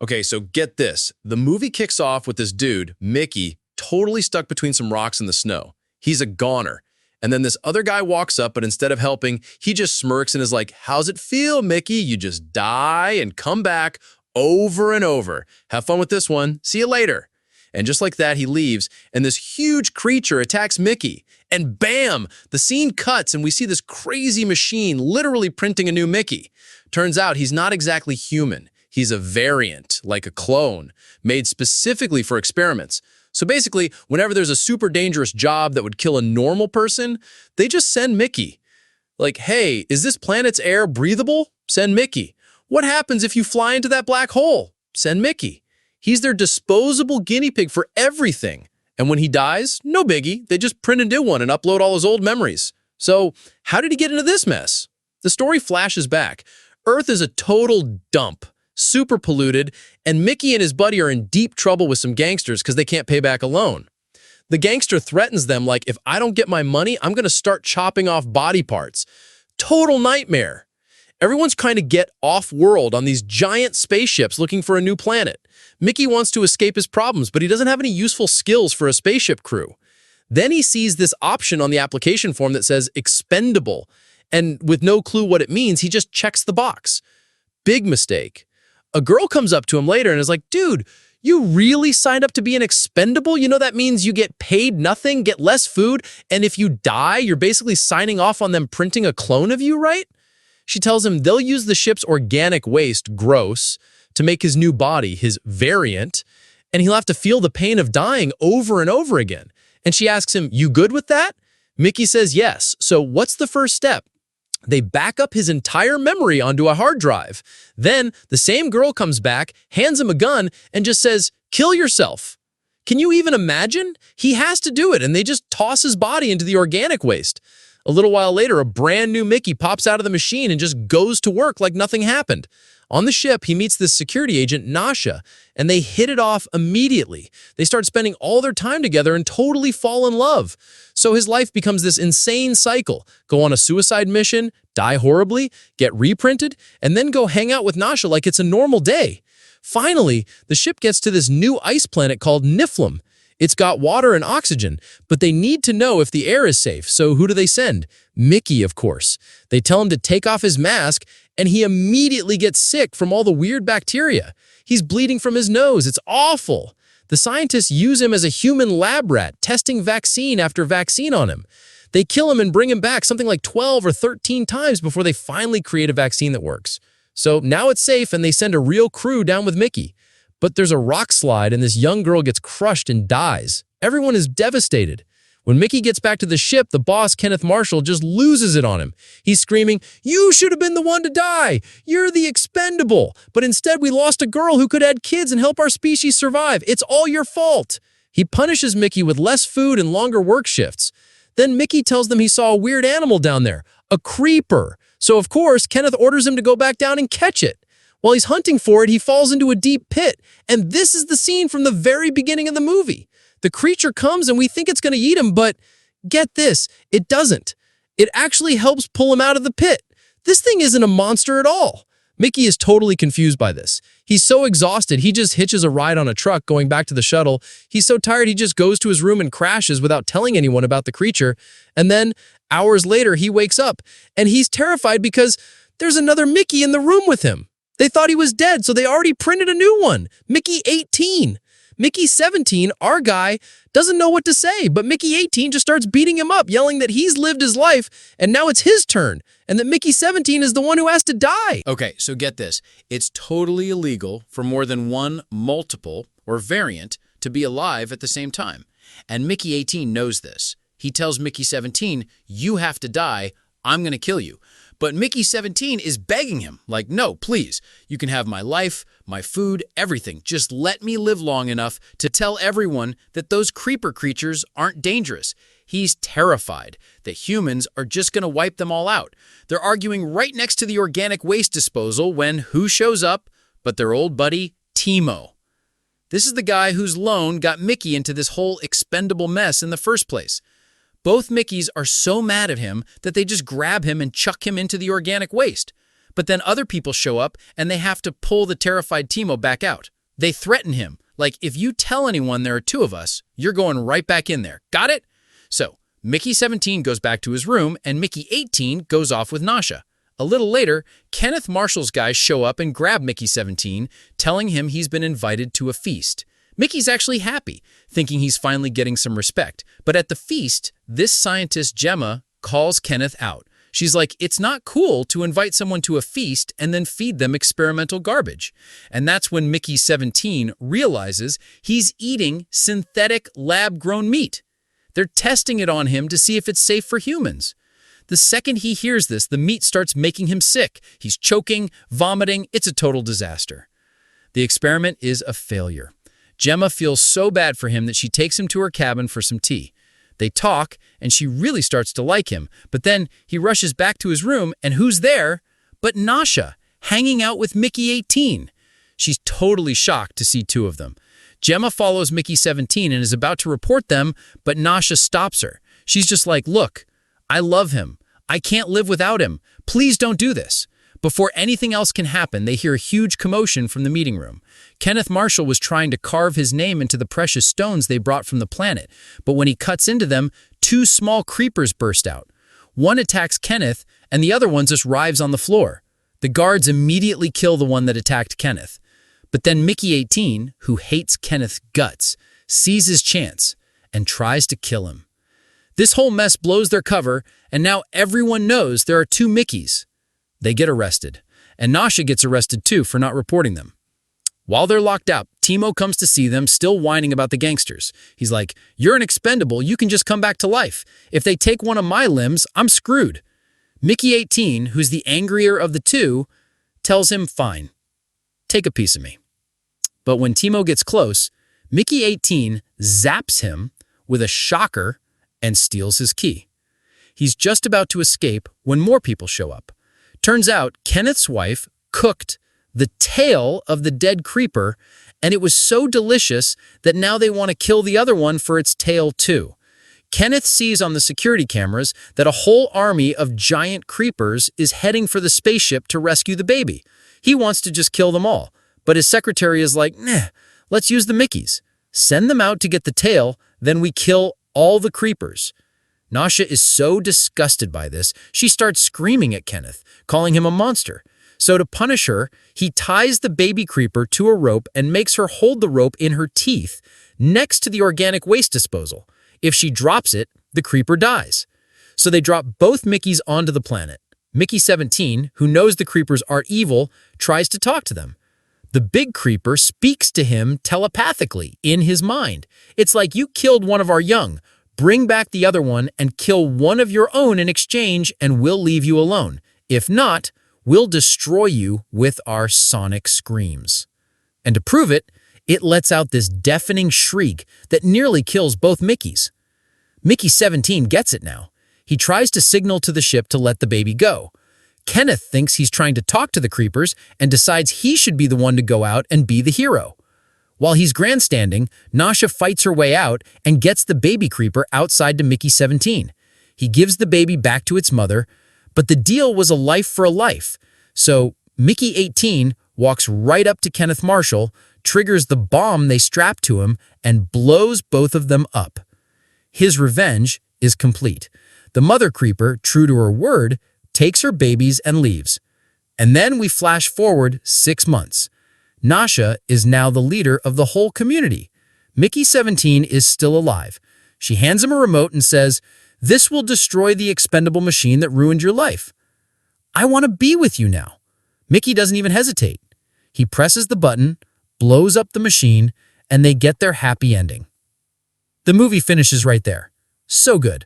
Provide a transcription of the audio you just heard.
Okay, so get this. The movie kicks off with this dude, Mickey, totally stuck between some rocks in the snow. He's a goner. And then this other guy walks up, but instead of helping, he just smirks and is like, "How's it feel, Mickey? You just die and come back over and over. Have fun with this one. See you later." And just like that, he leaves, and this huge creature attacks Mickey. And bam! The scene cuts, and we see this crazy machine literally printing a new Mickey. Turns out he's not exactly human. He's a variant, like a clone, made specifically for experiments. So basically, whenever there's a super dangerous job that would kill a normal person, they just send Mickey. Like, hey, is this planet's air breathable? Send Mickey. What happens if you fly into that black hole? Send Mickey. He's their disposable guinea pig for everything. And when he dies, no biggie. They just print a new one and upload all his old memories. So how did he get into this mess? The story flashes back. Earth is a total dump. Super polluted, and Mickey and his buddy are in deep trouble with some gangsters because they can't pay back a loan. The gangster threatens them like, if I don't get my money, I'm going to start chopping off body parts. Total nightmare. Everyone's trying to get off-world on these giant spaceships looking for a new planet. Mickey wants to escape his problems, but he doesn't have any useful skills for a spaceship crew. Then he sees this option on the application form that says expendable, and with no clue what it means, he just checks the box. Big mistake. A girl comes up to him later and is like, "Dude, you really signed up to be an expendable? You know that means you get paid nothing, get less food, and if you die, you're basically signing off on them printing a clone of you, right?" She tells him they'll use the ship's organic waste, gross, to make his new body, his variant, and he'll have to feel the pain of dying over and over again. And she asks him, "You good with that?" Mickey says yes. So what's the first step? They back up his entire memory onto a hard drive. Then the same girl comes back, hands him a gun, and just says, "Kill yourself." Can you even imagine? He has to do it, and they just toss his body into the organic waste. A little while later, a brand new Mickey pops out of the machine and just goes to work like nothing happened. On the ship, he meets this security agent, Nasha, and they hit it off immediately. They start spending all their time together and totally fall in love. So his life becomes this insane cycle. Go on a suicide mission, die horribly, get reprinted, and then go hang out with Nasha like it's a normal day. Finally, the ship gets to this new ice planet called Niflheim. It's got water and oxygen, but they need to know if the air is safe, so who do they send? Mickey, of course. They tell him to take off his mask, and he immediately gets sick from all the weird bacteria. He's bleeding from his nose. It's awful. The scientists use him as a human lab rat, testing vaccine after vaccine on him. They kill him and bring him back something like 12 or 13 times before they finally create a vaccine that works. So now it's safe, and they send a real crew down with Mickey. But there's a rock slide, and this young girl gets crushed and dies. Everyone is devastated. When Mickey gets back to the ship, the boss, Kenneth Marshall, just loses it on him. He's screaming, "You should have been the one to die! You're the expendable! But instead we lost a girl who could add kids and help our species survive. It's all your fault!" He punishes Mickey with less food and longer work shifts. Then Mickey tells them he saw a weird animal down there, a creeper. So of course, Kenneth orders him to go back down and catch it. While he's hunting for it, he falls into a deep pit. And this is the scene from the very beginning of the movie. The creature comes and we think it's going to eat him, but get this, it doesn't. It actually helps pull him out of the pit. This thing isn't a monster at all. Mickey is totally confused by this. He's so exhausted, he just hitches a ride on a truck going back to the shuttle. He's so tired, he just goes to his room and crashes without telling anyone about the creature. And then, hours later, he wakes up, and he's terrified because there's another Mickey in the room with him. They thought he was dead, so they already printed a new one. Mickey 18. Mickey 17, our guy, doesn't know what to say, but Mickey 18 just starts beating him up, yelling that he's lived his life, and now it's his turn, and that Mickey 17 is the one who has to die. Okay, so get this. It's totally illegal for more than one multiple or variant to be alive at the same time. And Mickey 18 knows this. He tells Mickey 17, "You have to die. I'm going to kill you." But Mickey 17 is begging him, like, "No, please, you can have my life, my food, everything. Just let me live long enough to tell everyone that those creeper creatures aren't dangerous." He's terrified that humans are just going to wipe them all out. They're arguing right next to the organic waste disposal when who shows up but their old buddy, Timo. This is the guy whose loan got Mickey into this whole expendable mess in the first place. Both Mickeys are so mad at him that they just grab him and chuck him into the organic waste. But then other people show up and they have to pull the terrified Timo back out. They threaten him, like, if you tell anyone there are two of us, you're going right back in there. Got it? So Mickey 17 goes back to his room and Mickey 18 goes off with Nasha. A little later, Kenneth Marshall's guys show up and grab Mickey 17, telling him he's been invited to a feast. Mickey's actually happy, thinking he's finally getting some respect. But at the feast, this scientist Gemma calls Kenneth out. She's like, it's not cool to invite someone to a feast and then feed them experimental garbage. And that's when Mickey 17 realizes he's eating synthetic lab-grown meat. They're testing it on him to see if it's safe for humans. The second he hears this, the meat starts making him sick. He's choking, vomiting. It's a total disaster. The experiment is a failure. Gemma feels so bad for him that she takes him to her cabin for some tea. They talk, and she really starts to like him. But then he rushes back to his room, and who's there but Nasha, hanging out with Mickey 18. She's totally shocked to see two of them. Gemma follows Mickey 17 and is about to report them, but Nasha stops her. She's just like, look, I love him. I can't live without him. Please don't do this. Before anything else can happen, they hear a huge commotion from the meeting room. Kenneth Marshall was trying to carve his name into the precious stones they brought from the planet, but when he cuts into them, two small creepers burst out. One attacks Kenneth, and the other one just writhes on the floor. The guards immediately kill the one that attacked Kenneth. But then Mickey 18, who hates Kenneth's guts, sees his chance and tries to kill him. This whole mess blows their cover, and now everyone knows there are two Mickeys. They get arrested, and Nasha gets arrested too for not reporting them. While they're locked up, Timo comes to see them, still whining about the gangsters. He's like, you're an expendable, you can just come back to life. If they take one of my limbs, I'm screwed. Mickey 18, who's the angrier of the two, tells him, fine, take a piece of me. But when Timo gets close, Mickey 18 zaps him with a shocker and steals his key. He's just about to escape when more people show up. Turns out Kenneth's wife cooked the tail of the dead creeper, and it was so delicious that now they want to kill the other one for its tail too. Kenneth sees on the security cameras that a whole army of giant creepers is heading for the spaceship to rescue the baby. He wants to just kill them all, but his secretary is like, nah, let's use the Mickeys. Send them out to get the tail, then we kill all the creepers. Nasha is so disgusted by this, she starts screaming at Kenneth, calling him a monster. So to punish her, he ties the baby creeper to a rope and makes her hold the rope in her teeth next to the organic waste disposal. If she drops it, the creeper dies. So they drop both Mickeys onto the planet. Mickey 17, who knows the creepers are evil, tries to talk to them. The big creeper speaks to him telepathically in his mind. It's like, you killed one of our young. Bring back the other one and kill one of your own in exchange, and we'll leave you alone. If not, we'll destroy you with our sonic screams. And to prove it, it lets out this deafening shriek that nearly kills both Mickeys. Mickey 17 gets it now. He tries to signal to the ship to let the baby go. Kenneth thinks he's trying to talk to the creepers and decides he should be the one to go out and be the hero. While he's grandstanding, Nasha fights her way out and gets the baby creeper outside to Mickey 17. He gives the baby back to its mother, but the deal was a life for a life. So Mickey 18 walks right up to Kenneth Marshall, triggers the bomb they strapped to him, and blows both of them up. His revenge is complete. The mother creeper, true to her word, takes her babies and leaves. And then we flash forward 6 months. Nasha is now the leader of the whole community. Mickey 17 is still alive. She hands him a remote and says, this will destroy the expendable machine that ruined your life. I want to be with you now. Mickey doesn't even hesitate. He presses the button, blows up the machine, and they get their happy ending. The movie finishes right there. So good.